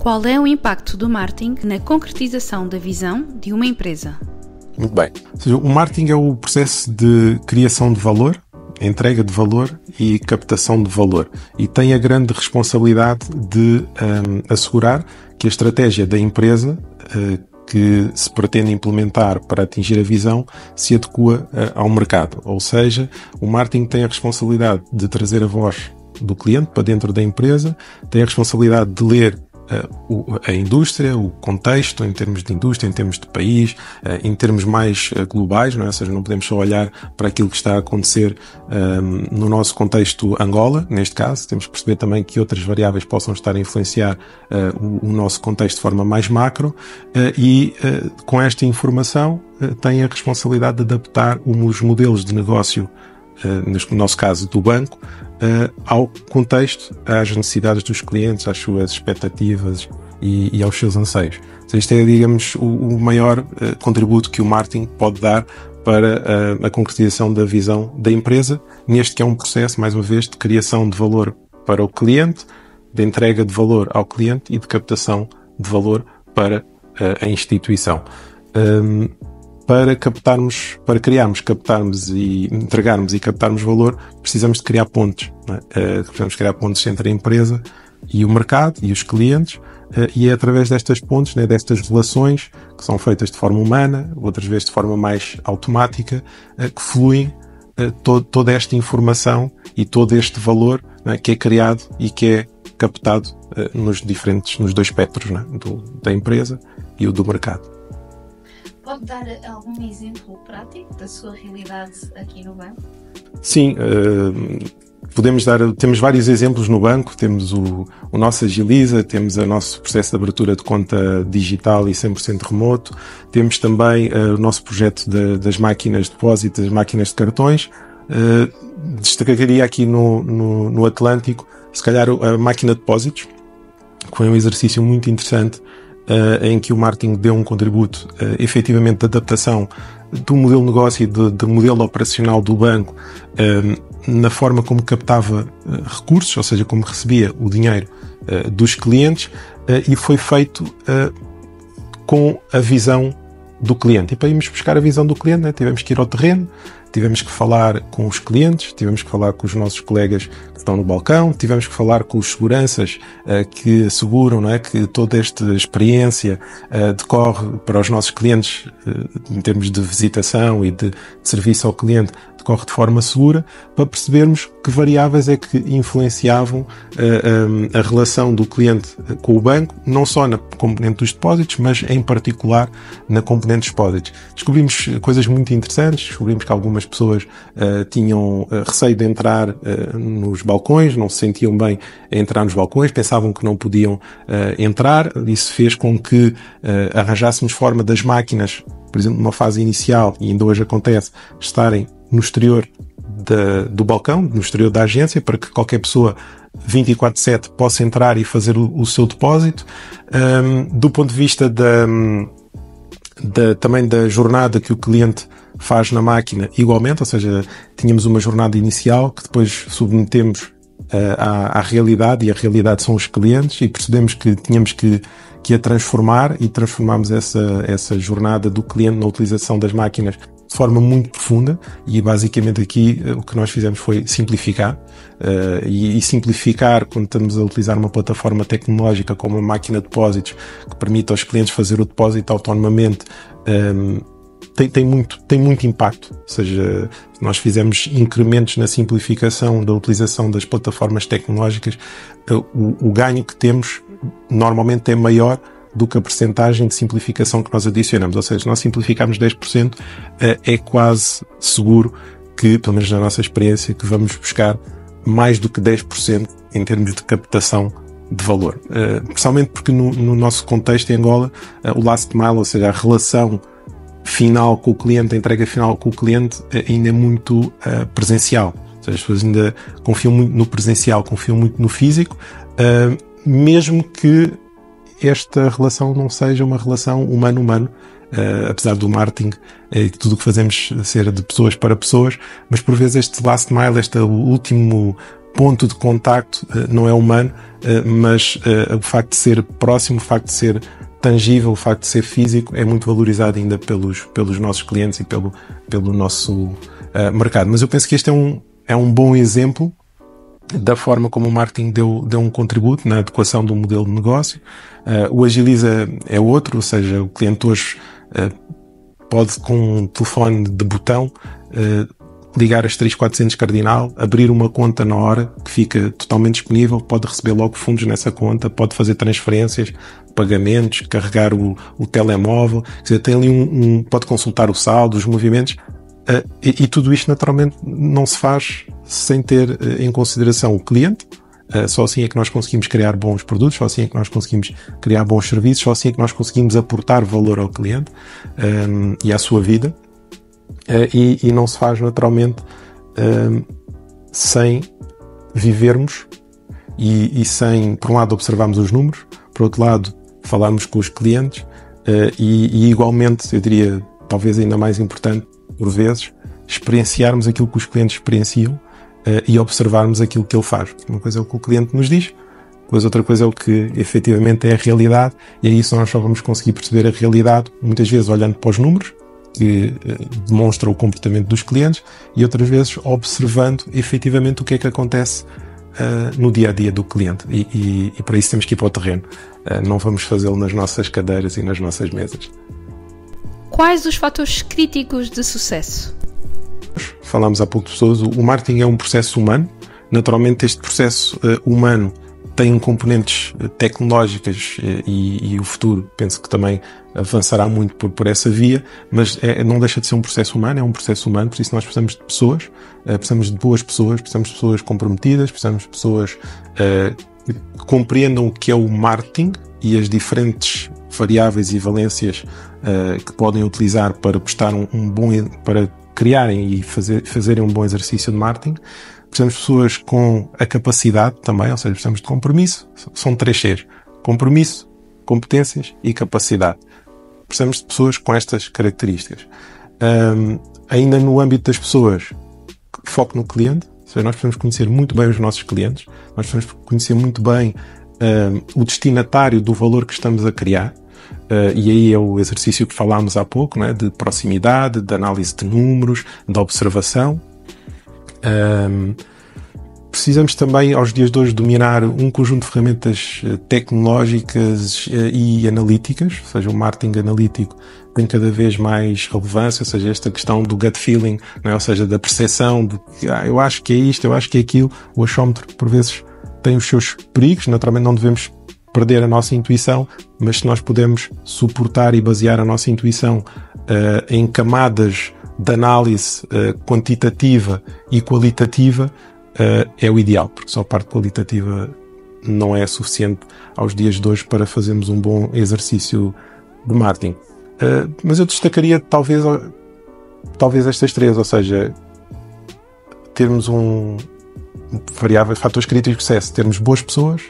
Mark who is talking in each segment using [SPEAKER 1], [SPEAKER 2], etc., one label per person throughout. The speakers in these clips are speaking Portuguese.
[SPEAKER 1] Qual é o impacto do marketing na concretização da visão de uma empresa?
[SPEAKER 2] Muito bem. Ou seja, o marketing é o processo de criação de valor, entrega de valor e captação de valor. E tem a grande responsabilidade de assegurar que a estratégia da empresa que se pretende implementar para atingir a visão se adequa ao mercado. Ou seja, o marketing tem a responsabilidade de trazer a voz do cliente para dentro da empresa, tem a responsabilidade de ler a indústria, o contexto em termos de indústria, em termos de país, em termos mais globais, não é? Ou seja, não podemos só olhar para aquilo que está a acontecer no nosso contexto Angola, neste caso, temos que perceber também que outras variáveis possam estar a influenciar o nosso contexto de forma mais macro e com esta informação tem a responsabilidade de adaptar os modelos de negócio, no nosso caso do banco, ao contexto, às necessidades dos clientes, às suas expectativas e aos seus anseios. Então, isto é, digamos, o maior contributo que o marketing pode dar para a concretização da visão da empresa, neste que é um processo, mais uma vez, de criação de valor para o cliente, de entrega de valor ao cliente e de captação de valor para a instituição. Para criarmos, captarmos e entregarmos e captarmos valor, precisamos de criar pontes. Não é? Precisamos criar pontes entre a empresa e o mercado e os clientes, e é através destas pontes, né, destas relações, que são feitas de forma humana, outras vezes de forma mais automática, que fluem toda esta informação e todo este valor, né, que é criado e que é captado nos dois espectros, né, da empresa e o do mercado.
[SPEAKER 1] Pode dar algum exemplo prático da sua realidade aqui no banco?
[SPEAKER 2] Sim, temos vários exemplos no banco, temos o nosso Agiliza, temos o nosso processo de abertura de conta digital e 100% remoto, temos também o nosso projeto das máquinas de depósito, das máquinas de cartões. Destacaria aqui no Atlântico, se calhar a máquina de depósitos, que foi um exercício muito interessante, em que o marketing deu um contributo efetivamente de adaptação do modelo de negócio e do modelo operacional do banco na forma como captava recursos, ou seja, como recebia o dinheiro dos clientes, e foi feito com a visão do cliente. E para irmos buscar a visão do cliente, né, tivemos que ir ao terreno, tivemos que falar com os clientes, tivemos que falar com os nossos colegas que estão no balcão, tivemos que falar com os seguranças que asseguram, não é, que toda esta experiência decorre para os nossos clientes em termos de visitação e de serviço ao cliente, decorre de forma segura, para percebermos que variáveis é que influenciavam a relação do cliente com o banco, não só na componente dos depósitos, mas em particular na componente dos depósitos. Descobrimos coisas muito interessantes, descobrimos que algumas pessoas tinham receio de entrar nos balcões, não se sentiam bem a entrar nos balcões, pensavam que não podiam entrar. Isso fez com que arranjássemos forma das máquinas, por exemplo, numa fase inicial, e ainda hoje acontece, estarem no exterior do balcão, no exterior da agência, para que qualquer pessoa 24/7 possa entrar e fazer o seu depósito. Do ponto de vista também da jornada que o cliente faz na máquina, igualmente, ou seja, tínhamos uma jornada inicial que depois submetemos à realidade, e a realidade são os clientes, e percebemos que tínhamos que a transformar, e transformámos essa jornada do cliente na utilização das máquinas de forma muito profunda, e basicamente aqui o que nós fizemos foi simplificar, e simplificar quando estamos a utilizar uma plataforma tecnológica como uma máquina de depósitos que permite aos clientes fazer o depósito autonomamente, tem muito impacto. Ou seja, nós fizemos incrementos na simplificação da utilização das plataformas tecnológicas, o ganho que temos normalmente é maior do que a percentagem de simplificação que nós adicionamos. Ou seja, se nós simplificarmos 10%, é quase seguro que, pelo menos na nossa experiência, que vamos buscar mais do que 10% em termos de captação de valor. Principalmente porque no nosso contexto em Angola, o last mile, ou seja, a relação final com o cliente, a entrega final com o cliente, ainda é muito presencial. Ou seja, as pessoas ainda confiam muito no presencial, confiam muito no físico, mesmo que esta relação não seja uma relação humano-humano, apesar do marketing e tudo o que fazemos ser de pessoas para pessoas, mas por vezes este last mile, este último ponto de contacto não é humano, mas o facto de ser próximo, o facto de ser tangível, o facto de ser físico é muito valorizado ainda pelos nossos clientes e pelo nosso mercado. Mas eu penso que este é um bom exemplo da forma como o marketing deu um contributo na adequação do modelo de negócio. O Agiliza é outro, ou seja, o cliente hoje pode, com um telefone de botão, ligar as 3400 cardinal, abrir uma conta na hora, que fica totalmente disponível, pode receber logo fundos nessa conta, pode fazer transferências, pagamentos, carregar o telemóvel, quer dizer, tem ali pode consultar o saldo, os movimentos, e tudo isto naturalmente não se faz sem ter em consideração o cliente. Só assim é que nós conseguimos criar bons produtos, só assim é que nós conseguimos criar bons serviços, só assim é que nós conseguimos aportar valor ao cliente e à sua vida. E não se faz naturalmente sem vivermos e sem, por um lado, observarmos os números, por outro lado, falarmos com os clientes e igualmente, eu diria, talvez ainda mais importante, por vezes, experienciarmos aquilo que os clientes experienciam e observarmos aquilo que ele faz. Uma coisa é o que o cliente nos diz, depois outra coisa é o que efetivamente é a realidade, e é isso nós só vamos conseguir perceber a realidade, muitas vezes olhando para os números, que demonstram o comportamento dos clientes, e outras vezes observando efetivamente o que é que acontece no dia a dia do cliente, e para isso temos que ir para o terreno. Não vamos fazê-lo nas nossas cadeiras e nas nossas mesas.
[SPEAKER 3] Quais os fatores críticos de sucesso?
[SPEAKER 2] Falámos há pouco de pessoas, o marketing é um processo humano. Naturalmente este processo humano tem componentes tecnológicas e o futuro penso que também avançará muito por essa via, mas não deixa de ser um processo humano, é um processo humano, por isso nós precisamos de pessoas, precisamos de boas pessoas, precisamos de pessoas comprometidas, precisamos de pessoas que compreendam o que é o marketing e as diferentes variáveis e valências que podem utilizar para prestar para criarem e fazerem um bom exercício de marketing. Precisamos de pessoas com a capacidade também, ou seja, precisamos de compromisso. São 3 Cs: compromisso, competências e capacidade. Precisamos de pessoas com estas características. Ainda no âmbito das pessoas, foco no cliente, ou seja, nós precisamos conhecer muito bem os nossos clientes, nós precisamos conhecer muito bem o destinatário do valor que estamos a criar. E aí é o exercício que falámos há pouco, né, de proximidade, de análise de números, de observação. Precisamos também, aos dias de hoje, dominar um conjunto de ferramentas tecnológicas e analíticas, ou seja, o marketing analítico tem cada vez mais relevância, ou seja, esta questão do gut feeling, né, ou seja, da percepção de que eu acho que é isto, eu acho que é aquilo. O achómetro, por vezes, tem os seus perigos, naturalmente não devemos perder a nossa intuição, mas se nós podemos suportar e basear a nossa intuição em camadas de análise quantitativa e qualitativa, é o ideal, porque só a parte qualitativa não é suficiente aos dias de hoje para fazermos um bom exercício de marketing. Mas eu destacaria talvez estas 3, ou seja, termos fatores críticos de sucesso, termos boas pessoas,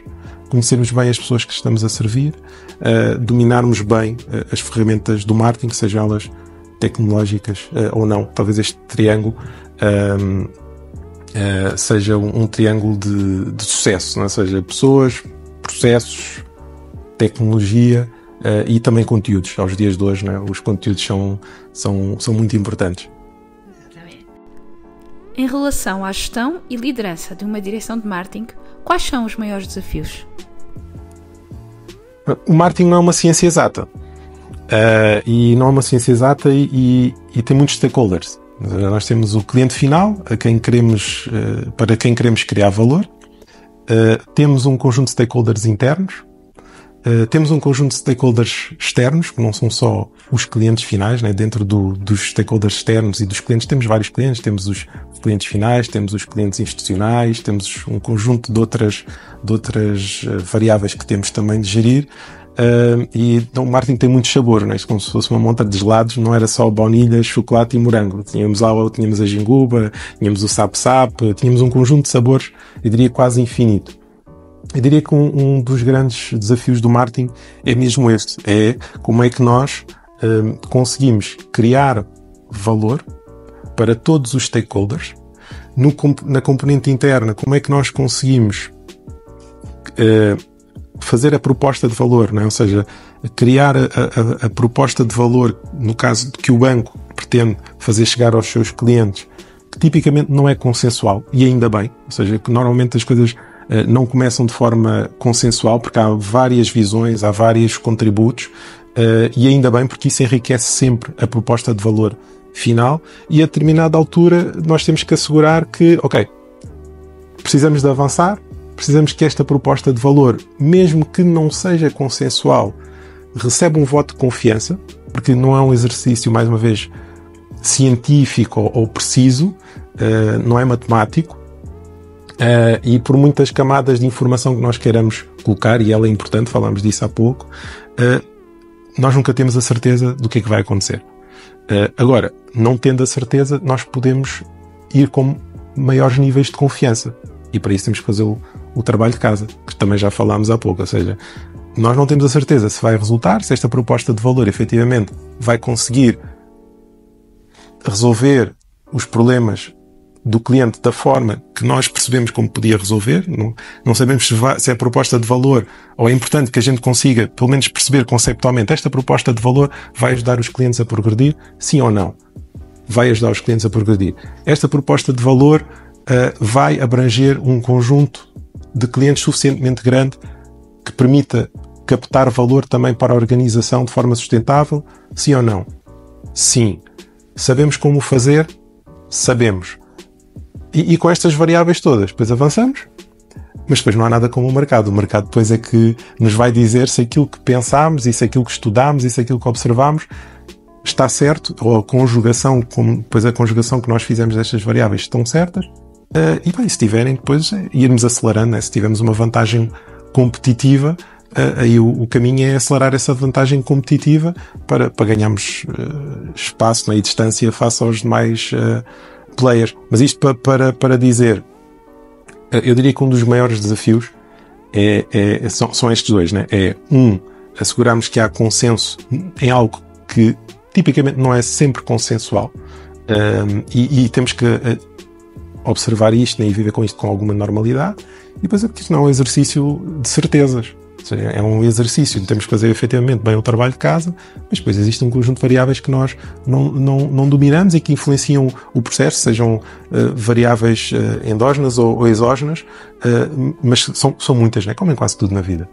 [SPEAKER 2] conhecermos bem as pessoas que estamos a servir, dominarmos bem as ferramentas do marketing, sejam elas tecnológicas ou não. Talvez este triângulo seja um triângulo de sucesso, não é? Ou seja, pessoas, processos, tecnologia e também conteúdos. Aos dias de hoje, não é? Os conteúdos são muito importantes.
[SPEAKER 1] Exatamente.
[SPEAKER 3] Em relação à gestão e liderança de uma direção de marketing, quais são os maiores desafios?
[SPEAKER 2] O marketing não é uma ciência exata. E não é uma ciência exata e tem muitos stakeholders. Nós temos o cliente final, para quem queremos criar valor. Temos um conjunto de stakeholders internos. Temos um conjunto de stakeholders externos, que não são só os clientes finais, né? Dentro dos stakeholders externos e dos clientes temos vários clientes, temos os clientes finais, temos os clientes institucionais, temos um conjunto de outras variáveis que temos também de gerir. E então, o marketing tem muito sabor, né? Como se fosse uma monta de gelados, não era só baunilha, chocolate e morango. Tínhamos a ginguba, tínhamos o sap-sap, tínhamos um conjunto de sabores, eu diria quase infinito. Eu diria que um dos grandes desafios do marketing é mesmo este, é como é que nós conseguimos criar valor para todos os stakeholders Na componente interna, como é que nós conseguimos fazer a proposta de valor, não é? Ou seja, criar a proposta de valor, no caso de que o banco pretende fazer chegar aos seus clientes, que tipicamente não é consensual, e ainda bem, ou seja, que normalmente as coisas não começam de forma consensual, porque há várias visões, há vários contributos, e ainda bem, porque isso enriquece sempre a proposta de valor final, e a determinada altura nós temos que assegurar que, ok, precisamos de avançar, precisamos que esta proposta de valor, mesmo que não seja consensual, receba um voto de confiança, porque não é um exercício, mais uma vez, científico ou preciso, não é matemático, e por muitas camadas de informação que nós queiramos colocar, e ela é importante, falámos disso há pouco, nós nunca temos a certeza do que é que vai acontecer. Agora, não tendo a certeza, nós podemos ir com maiores níveis de confiança, e para isso temos que fazer o trabalho de casa, que também já falámos há pouco, ou seja, nós não temos a certeza se vai resultar, se esta proposta de valor efetivamente vai conseguir resolver os problemas do cliente da forma que nós percebemos como podia resolver. Não sabemos se a proposta de valor, ou é importante que a gente consiga pelo menos perceber conceptualmente, esta proposta de valor vai ajudar os clientes a progredir, sim ou não? Vai ajudar os clientes a progredir. Esta proposta de valor vai abranger um conjunto de clientes suficientemente grande que permita captar valor também para a organização de forma sustentável, sim ou não? Sim. Sabemos como fazer? Sabemos. E com estas variáveis todas, depois avançamos, mas depois não há nada como o mercado. O mercado depois é que nos vai dizer se aquilo que pensámos, e se aquilo que estudámos, e se aquilo que observámos está certo, ou a conjugação que nós fizemos destas variáveis estão certas, e bem, se tiverem, depois irmos acelerando, né? Se tivermos uma vantagem competitiva, aí o caminho é acelerar essa vantagem competitiva para ganharmos espaço, né, e distância face aos demais players. Mas isto para dizer, eu diria que um dos maiores desafios são estes dois, né? Assegurarmos que há consenso em algo que tipicamente não é sempre consensual, e temos que observar isto, né, e viver com isto com alguma normalidade, e depois porque isto não é um exercício de certezas. Ou seja, é um exercício, temos que fazer efetivamente bem o trabalho de casa, mas depois existe um conjunto de variáveis que nós não dominamos e que influenciam o processo, sejam variáveis endógenas ou exógenas, mas são muitas, né? Como em quase tudo na vida.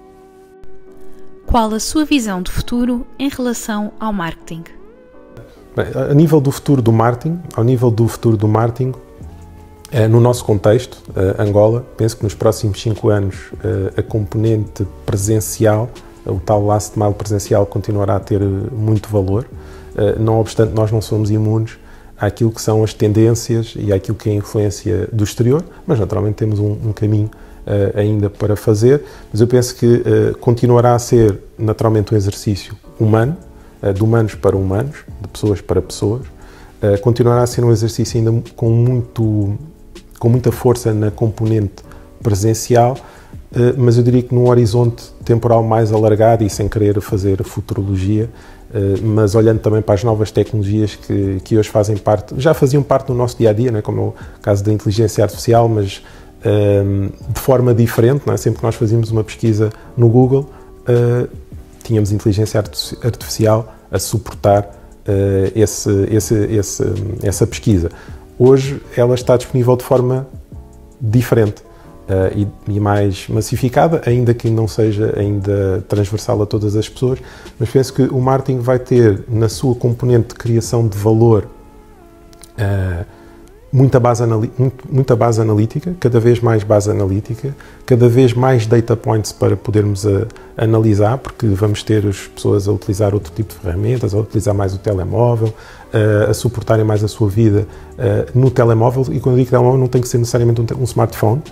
[SPEAKER 3] Qual a sua visão de futuro em relação ao marketing?
[SPEAKER 2] Bem, a nível do futuro do marketing, no nosso contexto, Angola, penso que nos próximos 5 anos a componente presencial, o tal last mile presencial, continuará a ter muito valor. Não obstante, nós não somos imunes àquilo que são as tendências e àquilo que é a influência do exterior, mas naturalmente temos um caminho ainda para fazer. Mas eu penso que continuará a ser naturalmente um exercício humano, de humanos para humanos, de pessoas para pessoas. Continuará a ser um exercício ainda com muita força na componente presencial, mas eu diria que num horizonte temporal mais alargado e sem querer fazer futurologia, mas olhando também para as novas tecnologias que hoje já faziam parte do nosso dia-a-dia, né, como é o caso da inteligência artificial, mas de forma diferente, não é? Sempre que nós fazíamos uma pesquisa no Google, tínhamos inteligência artificial a suportar essa pesquisa. Hoje ela está disponível de forma diferente e mais massificada, ainda que não seja ainda transversal a todas as pessoas, mas penso que o marketing vai ter na sua componente de criação de valor muita base analítica, cada vez mais base analítica, cada vez mais data points para podermos analisar, porque vamos ter as pessoas a utilizar outro tipo de ferramentas, a utilizar mais o telemóvel, a suportarem mais a sua vida no telemóvel, e quando eu digo telemóvel não tem que ser necessariamente um smartphone,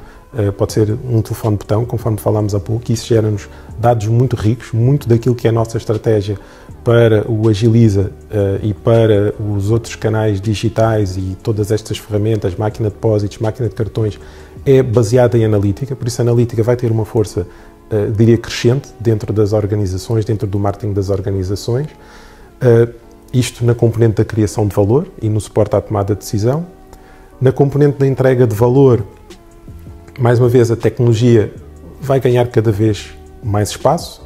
[SPEAKER 2] pode ser um telefone de botão, conforme falámos há pouco, e isso gera-nos dados muito ricos, muito daquilo que é a nossa estratégia para o Agiliza e para os outros canais digitais e todas estas ferramentas, máquina de depósitos, máquina de cartões, é baseada em analítica, por isso a analítica vai ter uma força, diria, crescente dentro das organizações, dentro do marketing das organizações, isto na componente da criação de valor e no suporte à tomada de decisão. Na componente da entrega de valor, mais uma vez, a tecnologia vai ganhar cada vez mais espaço.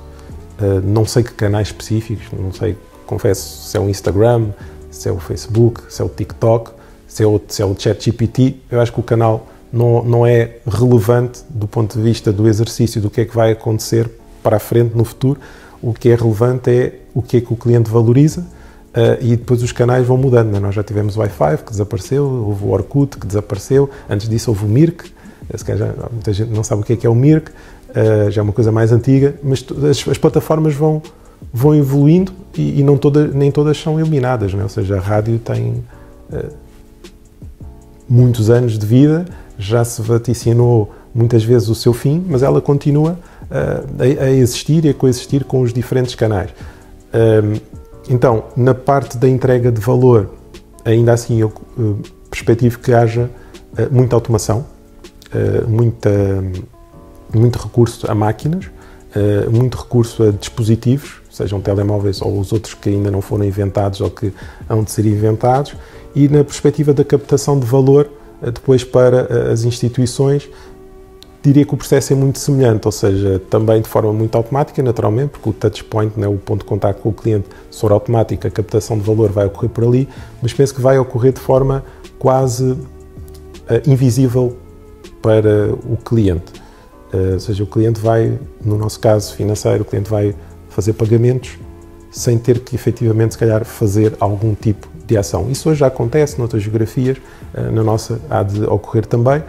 [SPEAKER 2] Não sei que canais específicos, não sei, confesso, se é o Instagram, se é o Facebook, se é o TikTok, se é o ChatGPT. Eu acho que o canal não é relevante do ponto de vista do exercício do que é que vai acontecer para a frente no futuro. O que é relevante é o que é que o cliente valoriza e depois os canais vão mudando. Nós já tivemos o Wi-Fi, que desapareceu, houve o Orkut, que desapareceu, antes disso houve o Mirk, se calhar muita gente não sabe o que é o Mirk, já é uma coisa mais antiga, mas as plataformas vão evoluindo e nem todas são eliminadas, não é? Ou seja, a rádio tem muitos anos de vida, já se vaticinou muitas vezes o seu fim, mas ela continua a existir e a coexistir com os diferentes canais. Então, na parte da entrega de valor, ainda assim eu perspectivo que haja muita automação, muito recurso a máquinas, muito recurso a dispositivos, sejam telemóveis ou os outros que ainda não foram inventados ou que hão de ser inventados, e na perspectiva da captação de valor depois para as instituições, diria que o processo é muito semelhante, ou seja, também de forma muito automática, naturalmente, porque o touchpoint, né, o ponto de contacto com o cliente, se for automático, a captação de valor vai ocorrer por ali, mas penso que vai ocorrer de forma quase invisível para o cliente. Ou seja, o cliente vai, no nosso caso financeiro, o cliente vai fazer pagamentos sem ter que efetivamente, se calhar, fazer algum tipo de ação. Isso hoje já acontece noutras geografias, na nossa há de ocorrer também.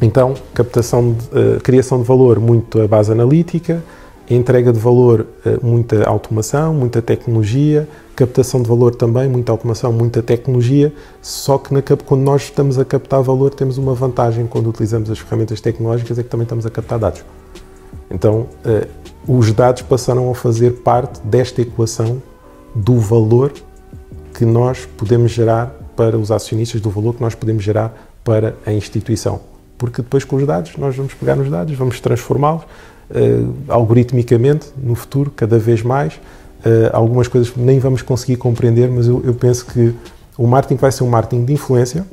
[SPEAKER 2] Então, criação de valor muito à base analítica, entrega de valor muita automação, muita tecnologia, captação de valor também, muita automação, muita tecnologia, só que quando nós estamos a captar valor temos uma vantagem quando utilizamos as ferramentas tecnológicas, é que também estamos a captar dados. Então, os dados passaram a fazer parte desta equação do valor que nós podemos gerar para os acionistas, do valor que nós podemos gerar para a instituição. Porque depois com os dados, nós vamos pegar nos dados, vamos transformá-los algoritmicamente no futuro, cada vez mais. Algumas coisas nem vamos conseguir compreender, mas eu penso que o marketing vai ser um marketing de influência,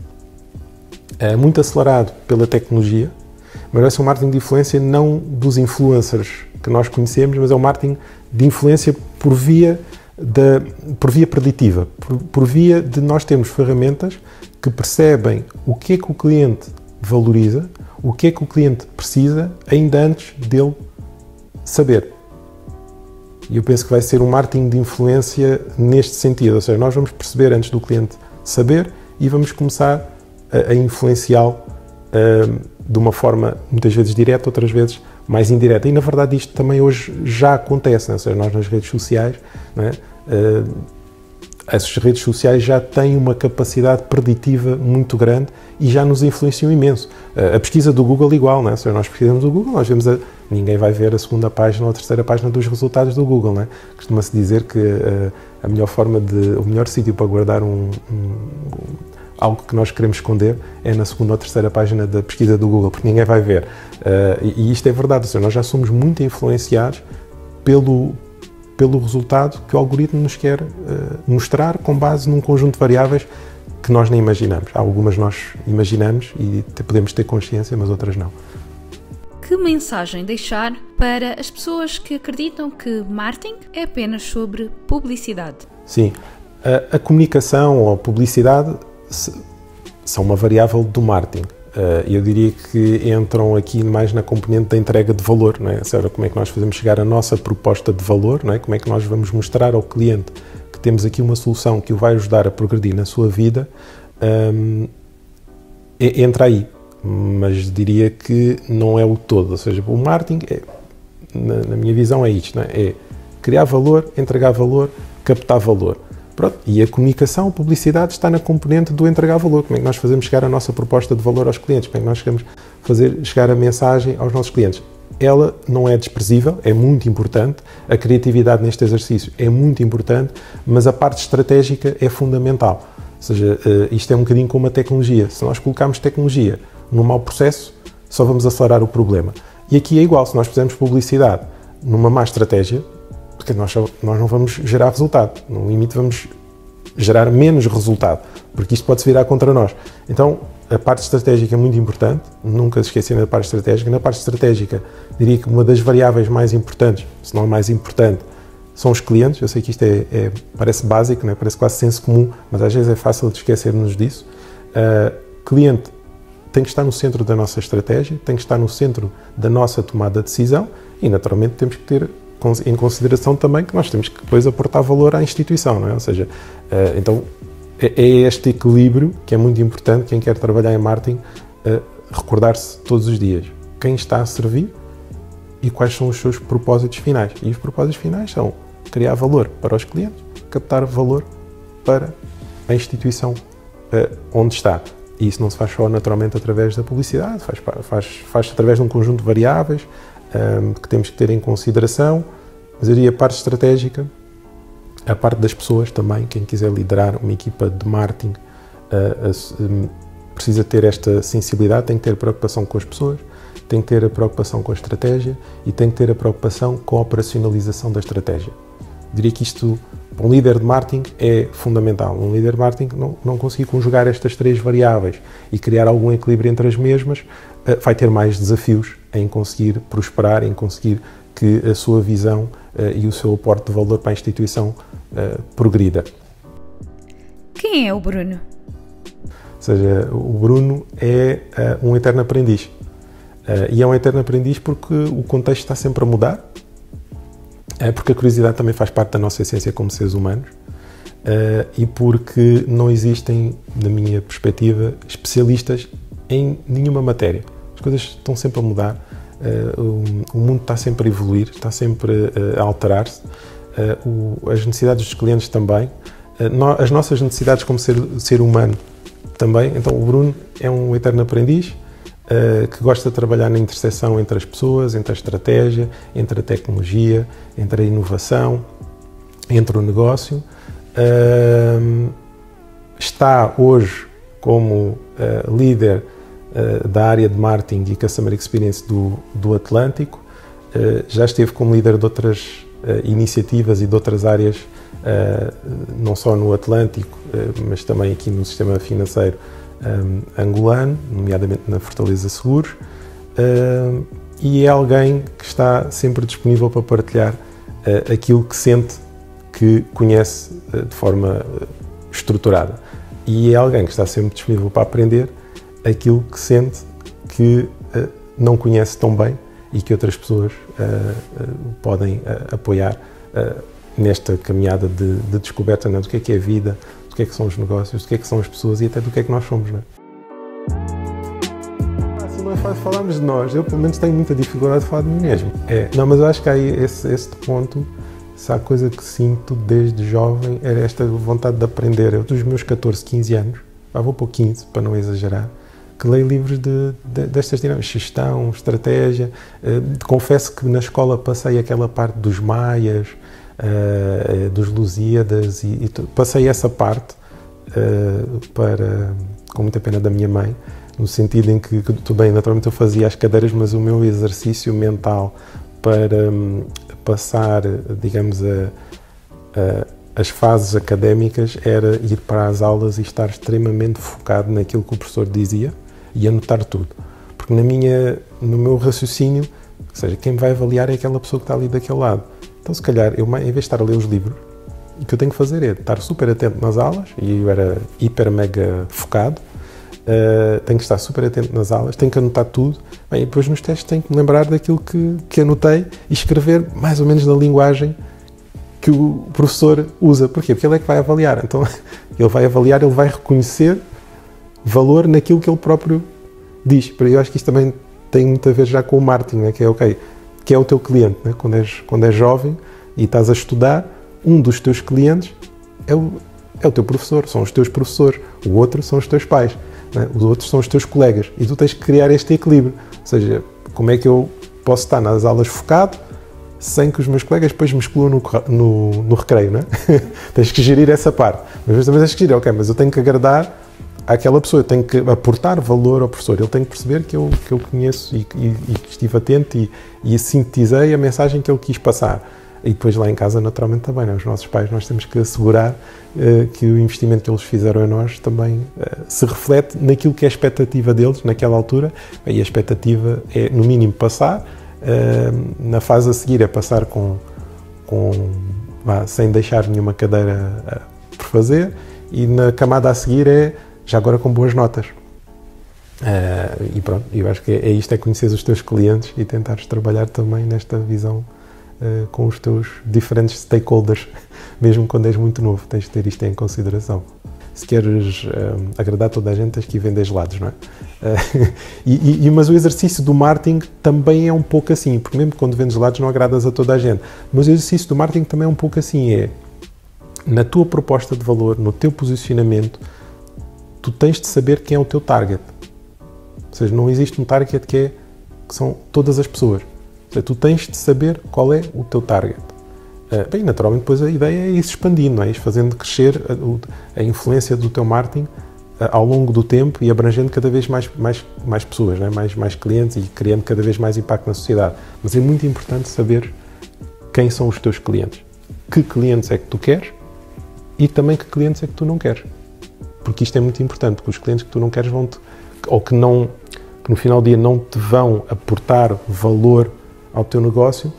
[SPEAKER 2] muito acelerado pela tecnologia, mas vai ser um marketing de influência não dos influencers que nós conhecemos, mas é um marketing de influência por via preditiva, por via de nós termos ferramentas que percebem o que é que o cliente valoriza, o que é que o cliente precisa, ainda antes dele saber. E eu penso que vai ser um marketing de influência neste sentido, ou seja, nós vamos perceber antes do cliente saber e vamos começar a influenciá-lo de uma forma muitas vezes direta, outras vezes mais indireta. E na verdade isto também hoje já acontece, né? Ou seja, nós nas redes sociais, né? As redes sociais já têm uma capacidade preditiva muito grande e já nos influenciam imenso. A pesquisa do Google igual, né? Se nós pesquisamos do Google, nós vemos ninguém vai ver a segunda página ou a terceira página dos resultados do Google, né? Costuma-se dizer que o melhor sítio para guardar algo que nós queremos esconder é na segunda ou terceira página da pesquisa do Google, porque ninguém vai ver. E isto é verdade, ou seja, nós já somos muito influenciados pelo resultado que o algoritmo nos quer mostrar com base num conjunto de variáveis que nós nem imaginamos. Algumas nós imaginamos e podemos ter consciência, mas outras não.
[SPEAKER 3] Que mensagem deixar para as pessoas que acreditam que marketing é apenas sobre publicidade?
[SPEAKER 2] Sim, a comunicação ou a publicidade são uma variável do marketing. Eu diria que entram aqui mais na componente da entrega de valor, não é? Ou seja, como é que nós fazemos chegar a nossa proposta de valor, não é? Como é que nós vamos mostrar ao cliente que temos aqui uma solução que o vai ajudar a progredir na sua vida, entra aí. Mas diria que não é o todo, ou seja, o marketing, na minha visão, é isto, não é? É criar valor, entregar valor, captar valor. Pronto. E a comunicação, a publicidade está na componente do entregar valor. Como é que nós fazemos chegar a nossa proposta de valor aos clientes? Como é que nós queremos fazer chegar a mensagem aos nossos clientes? Ela não é desprezível, é muito importante. A criatividade neste exercício é muito importante, mas a parte estratégica é fundamental. Ou seja, isto é um bocadinho como a tecnologia. Se nós colocarmos tecnologia num mau processo, só vamos acelerar o problema. E aqui é igual, se nós fizermos publicidade numa má estratégia, porque nós não vamos gerar resultado. No limite vamos gerar menos resultado, porque isto pode se virar contra nós. Então, a parte estratégica é muito importante, nunca se esquecer da parte estratégica. Na parte estratégica, diria que uma das variáveis mais importantes, se não a mais importante, são os clientes. Eu sei que isto parece básico, não é? Parece quase senso comum, mas às vezes é fácil de esquecermos disso. Cliente tem que estar no centro da nossa estratégia, tem que estar no centro da nossa tomada de decisão e, naturalmente, temos que ter em consideração também que nós temos que depois aportar valor à instituição, não é? Ou seja, então é este equilíbrio que é muito importante. Quem quer trabalhar em marketing, recordar-se todos os dias quem está a servir e quais são os seus propósitos finais. E os propósitos finais são criar valor para os clientes, captar valor para a instituição onde está. E isso não se faz só naturalmente através da publicidade, faz através de um conjunto de variáveis que temos que ter em consideração. Mas eu diria a parte estratégica, a parte das pessoas também. Quem quiser liderar uma equipa de marketing precisa ter esta sensibilidade, tem que ter preocupação com as pessoas, tem que ter a preocupação com a estratégia e tem que ter a preocupação com a operacionalização da estratégia. Diria que isto, para um líder de marketing, é fundamental. Um líder de marketing não conseguir conjugar estas três variáveis e criar algum equilíbrio entre as mesmas, vai ter mais desafios em conseguir prosperar, em conseguir que a sua visão e o seu aporte de valor para a instituição progrida.
[SPEAKER 3] Quem é o Bruno?
[SPEAKER 2] Ou seja, o Bruno é um eterno aprendiz. E é um eterno aprendiz porque o contexto está sempre a mudar, porque a curiosidade também faz parte da nossa essência como seres humanos, e porque não existem, na minha perspectiva, especialistas em nenhuma matéria. As coisas estão sempre a mudar, o mundo está sempre a evoluir, está sempre a alterar-se, as necessidades dos clientes também, as nossas necessidades como ser humano também. Então o Bruno é um eterno aprendiz, que gosta de trabalhar na interseção entre as pessoas, entre a estratégia, entre a tecnologia, entre a inovação, entre o negócio. Está hoje como líder da área de marketing e Customer Experience do Atlântico. Já esteve como líder de outras iniciativas e de outras áreas, não só no Atlântico, mas também aqui no sistema financeiro angolano, nomeadamente na Fortaleza Seguros, e é alguém que está sempre disponível para partilhar aquilo que sente, que conhece de forma estruturada, e é alguém que está sempre disponível para aprender aquilo que sente que não conhece tão bem e que outras pessoas podem apoiar nesta caminhada de descoberta, não, do que é a vida, do que são os negócios, do que são as pessoas e até do que é que nós somos, não é? Se não é fácil falarmos de nós, eu pelo menos tenho muita dificuldade de falar de mim mesmo. Não, mas eu acho que há aí esse ponto, se há coisa que sinto desde jovem, era esta vontade de aprender. Eu, dos meus 14, 15 anos, vou para 15, para não exagerar, que leio livros destas dinâmicas, gestão, estratégia. Confesso que na escola passei aquela parte dos maias, dos Lusíadas, e passei essa parte com muita pena da minha mãe, no sentido em que, tudo bem, naturalmente eu fazia as cadeiras, mas o meu exercício mental para passar, digamos, as fases académicas era ir para as aulas e estar extremamente focado naquilo que o professor dizia e anotar tudo. Porque no meu raciocínio, ou seja, quem me vai avaliar é aquela pessoa que está ali daquele lado. Então, se calhar, eu, em vez de estar a ler os livros, o que eu tenho que fazer é estar super atento nas aulas, e eu era hiper mega focado, tenho que estar super atento nas aulas, tenho que anotar tudo. Bem, e depois nos testes tenho que me lembrar daquilo que anotei e escrever mais ou menos na linguagem que o professor usa. Porquê? Porque ele é que vai avaliar. Então, ele vai avaliar, ele vai reconhecer valor naquilo que ele próprio diz. Eu acho que isto também tem muito a ver já com o marketing, né? Que é o teu cliente, né? Quando és jovem e estás a estudar, um dos teus clientes é o teu professor, são os teus professores, o outro são os teus pais, né? Os outros são os teus colegas, e tu tens que criar este equilíbrio. Ou seja, como é que eu posso estar nas aulas focado sem que os meus colegas depois me excluam no recreio, não é? Tens que gerir essa parte, mas também tens que gerir, ok, mas eu tenho que agradar àquela pessoa, eu tenho que aportar valor ao professor, ele tem que perceber que eu conheço e que estive atento e sintetizei a mensagem que ele quis passar. E depois lá em casa, naturalmente, também, né? Os nossos pais, nós temos que assegurar que o investimento que eles fizeram em nós também se reflete naquilo que é a expectativa deles naquela altura. E a expectativa é, no mínimo, passar. Na fase a seguir é passar sem deixar nenhuma cadeira por fazer. E na camada a seguir é, já agora, com boas notas. E pronto, eu acho que isto é conhecer os teus clientes e tentares trabalhar também nesta visão com os teus diferentes stakeholders, mesmo quando és muito novo, tens de ter isto em consideração. Se queres agradar toda a gente, tens que ir vender gelados, não é? Mas o exercício do marketing também é um pouco assim, porque mesmo quando vendes gelados não agradas a toda a gente, mas o exercício do marketing também é um pouco assim, na tua proposta de valor, no teu posicionamento, tu tens de saber quem é o teu target. Ou seja, não existe um target que são todas as pessoas. Ou seja, tu tens de saber qual é o teu target. Bem, naturalmente, depois a ideia é ir se expandindo, não é? Ir fazendo crescer a influência do teu marketing ao longo do tempo e abrangendo cada vez mais pessoas, não é? mais clientes e criando cada vez mais impacto na sociedade. Mas é muito importante saber quem são os teus clientes. Que clientes é que tu queres e também que clientes é que tu não queres. Porque isto é muito importante, porque os clientes que tu não queres ou que no final do dia não te vão aportar valor ao teu negócio,